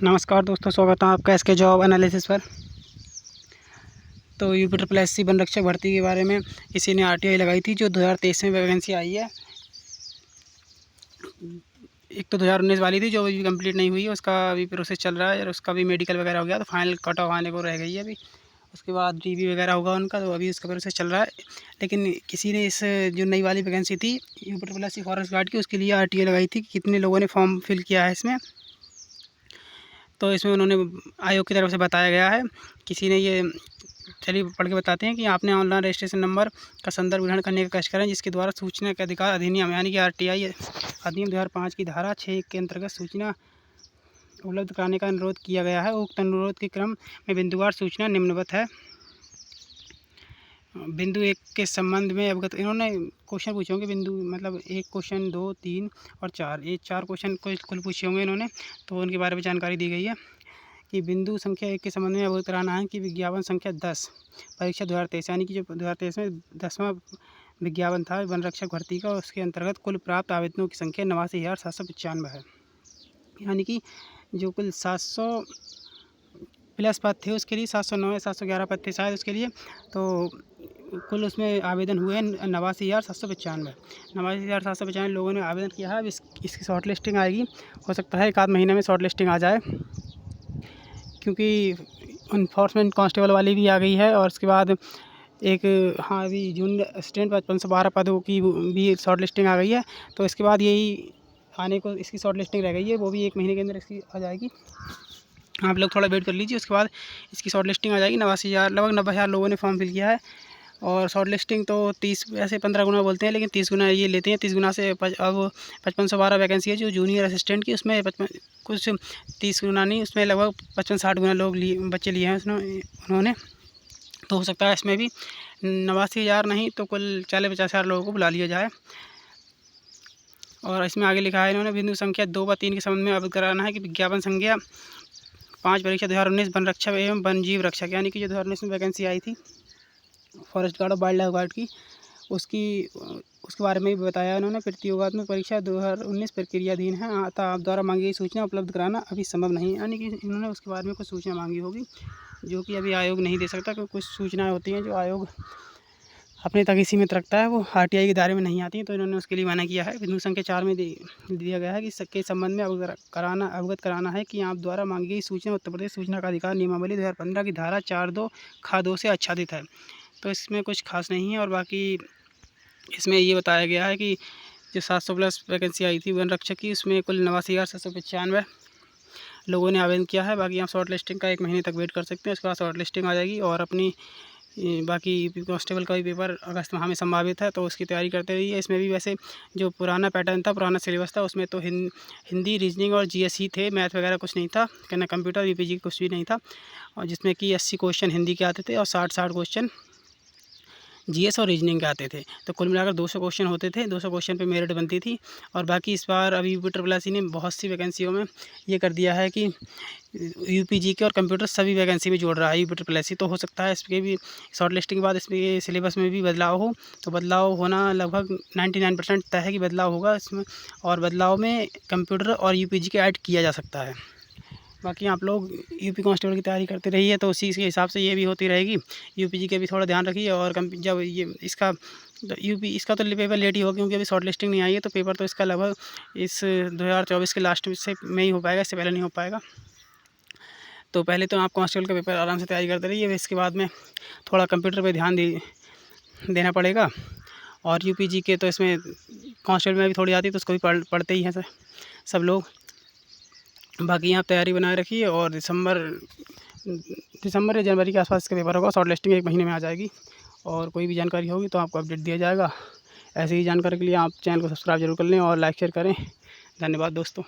नमस्कार दोस्तों, स्वागत है आपका एसके जॉब एनालिसिस पर। तो यूपी ट्रिपल एससी वन रक्षक भर्ती के बारे में किसी ने आरटीआई लगाई थी, जो 2023 में वैकेंसी आई है। एक तो 2019 वाली थी जो अभी कंप्लीट नहीं हुई है, उसका अभी प्रोसेस चल रहा है और उसका भी मेडिकल वगैरह हो गया, तो फाइनल कट ऑफ आने को रह गई है अभी। उसके बाद डीबी वगैरह होगा उनका, तो अभी उसका प्रोसेस चल रहा है। लेकिन किसी ने इस जो नई वाली वैकेंसी थी UP triple SC forest guard की, उसके लिए आरटीआई लगाई थी कि कितने लोगों ने फॉर्म फिल किया है इसमें। तो इसमें उन्होंने आयोग की तरफ से बताया गया है, किसी ने ये, चलिए पढ़ के बताते हैं कि आपने ऑनलाइन रजिस्ट्रेशन नंबर का संदर्भ ग्रहण करने का कष्ट करें, जिसके द्वारा सूचना के अधिकार अधिनियम यानी कि आरटीआई अधिनियम 2005 की धारा 6 के अंतर्गत सूचना उपलब्ध कराने का अनुरोध किया गया है। उक्त अनुरोध के क्रम में बिंदुवार सूचना निम्नवत है। बिंदु 1 के संबंध में अवगत, इन्होंने क्वेश्चन पूछे होंगे, बिंदु मतलब 1 क्वेश्चन 2 3 और 4, ये 4 क्वेश्चन कुल पूछे होंगे इन्होंने, तो उनके बारे में जानकारी दी गई है कि बिंदु संख्या 1 के संबंध में अवगत कराना है कि विज्ञापन संख्या 10 परीक्षा 2023 यानी कि जो 2023 में 10वां विज्ञापन था वन रक्षक भर्ती का, उसके अंतर्गत कुल प्राप्त आवेदनों की संख्या 89,795 है। यानी कि जो कुल 700 प्लस पद थे उसके लिए 709 या 711 पद थे शायद उसके लिए, तो कुल उसमें आवेदन हुए 89,795। 89,795 लोगों ने आवेदन किया है। अब इसकी शॉर्ट लिस्टिंग आएगी, हो सकता है 1 आध महीने में शॉर्ट लिस्टिंग आ जाए, क्योंकि इन्फोर्समेंट कांस्टेबल वाली भी आ गई है। और उसके बाद एक अभी जूनियर असिस्टेंट 5512 पदों की भी शॉर्ट लिस्टिंग आ गई है। तो इसके बाद यही आने को इसकी शॉर्ट लिस्टिंग रह गई है, वो भी 1 महीने के अंदर इसकी आ जाएगी। आप लोग थोड़ा वेट कर लीजिए, उसके बाद इसकी शॉर्ट लिस्टिंग आ जाएगी। 89,000 लगभग 90,000 लोगों ने फॉर्म फिल किया है। और शॉर्ट लिस्टिंग तो 30 ऐसे 15 गुना बोलते हैं, लेकिन 30 गुना ये लेते हैं। 30 गुना से अब 5512 वैकेंसी है जो जूनियर असिस्टेंट की, उसमें कुछ 30 गुना नहीं, उसमें लगभग 55-60 गुना लोग बच्चे लिए हैं उन्होंने। तो हो सकता है इसमें भी 89,000 नहीं तो कुल 40-50,000 लोगों को बुला लिया जाए। और इसमें आगे लिखा है इन्होंने, बिंदु संख्या 2 व 3 के संबंध में अवगत कराना है कि विज्ञापन संख्या 5 परीक्षा 2019 वन रक्षक एवं वन जीव रक्षक, यानी कि जो 2019 में वैकेंसी आई थी फॉरेस्ट गार्ड और वाइल्ड लाइफ गार्ड की, उसके बारे में भी बताया उन्होंने। प्रतियोगात्मक परीक्षा 2019 प्रक्रियाधीन है, अतः आप द्वारा मांगी गई सूचना उपलब्ध कराना अभी संभव नहीं है। यानी कि इन्होंने उसके बारे में कुछ सूचना मांगी होगी, जो कि अभी आयोग नहीं दे सकता, क्योंकि कुछ सूचनाएं होती हैं जो आयोग अपने तक ही सीमित रखता है, वो आरटीआई के दायरे में नहीं आती हैं, तो इन्होंने उसके लिए मना किया है। बिंदु संख्या 4 में दिया गया है कि इसके संबंध में अवगत कराना है कि आप द्वारा मांगी गई सूचना उत्तर प्रदेश सूचना का अधिकार नियमावली 2015 की धारा 4(2) ख 2 से आच्छादित है। तो इसमें कुछ खास नहीं है। और बाकी इसमें ये बताया गया है कि जो 700 प्लस वैकेंसी आई थी वन रक्षक की, उसमें कुल 89,795 लोगों ने आवेदन किया है। बाकी आप शॉर्ट लिस्टिंग का 1 महीने तक वेट कर सकते हैं, उसके बाद शॉर्ट लिस्टिंग आ जाएगी। और अपनी बाकी यूपी कांस्टेबल का भी पेपर अगस्त माह में संभावित है, तो उसकी तैयारी करते रहिए। इसमें भी वैसे जो पुराना पैटर्न था, पुराना सिलेबस था, उसमें तो हिंदी, रीजनिंग और जीएस ही थे, मैथ वगैरह कुछ नहीं था, कहना कंप्यूटर यूपीजी कुछ भी नहीं था। और जिसमें कि 80 क्वेश्चन हिंदी के आते थे और 60 क्वेश्चन जीएस और रीजनिंग के आते थे। तो कुल मिलाकर 200 क्वेश्चन होते थे, 200 क्वेश्चन पे मेरिट बनती थी। और बाकी इस बार अभी यूपी ट्रिपल एससी ने बहुत सी वैकेंसियों में ये कर दिया है कि यूपीजी के और कंप्यूटर सभी वैकेंसी में जोड़ रहा है यूपी ट्रिपल एससी। तो हो सकता है इसके भी शॉर्ट लिस्टिंग के बाद इसमें सिलेबस में भी बदलाव हो, तो बदलाव होना लगभग 99% तय है कि बदलाव होगा इसमें। और बदलाव में कंप्यूटर और यूपीजी के ऐड किया जा सकता है। बाकी आप लोग यूपी कांस्टेबल की तैयारी करते रहिए, तो उसी के हिसाब से ये भी होती रहेगी। यूपीजी के भी थोड़ा ध्यान रखिए। और जब ये इसका इसका तो पेपर लेट ही होगा, क्योंकि अभी शॉर्ट लिस्टिंग नहीं आई है, तो पेपर तो इसका लगभग इस 2024 के लास्ट में ही हो पाएगा, इससे पहले नहीं हो पाएगा। तो पहले तो आप कांस्टेबल का पेपर आराम से तैयारी करते रहिए, इसके बाद में थोड़ा कंप्यूटर पर ध्यान देना पड़ेगा। और यूपीजी के तो इसमें कांस्टेबल में भी थोड़ी आती है, तो उसको भी पढ़ते ही हैं सब लोग। बाकी आप तैयारी बनाए रखिए। और दिसंबर या जनवरी के आसपास इसका पेपर होगा, शॉर्ट लिस्टिंग 1 महीने में आ जाएगी। और कोई भी जानकारी होगी तो आपको अपडेट दिया जाएगा। ऐसे ही जानकारी के लिए आप चैनल को सब्सक्राइब जरूर कर लें और लाइक शेयर करें। धन्यवाद दोस्तों।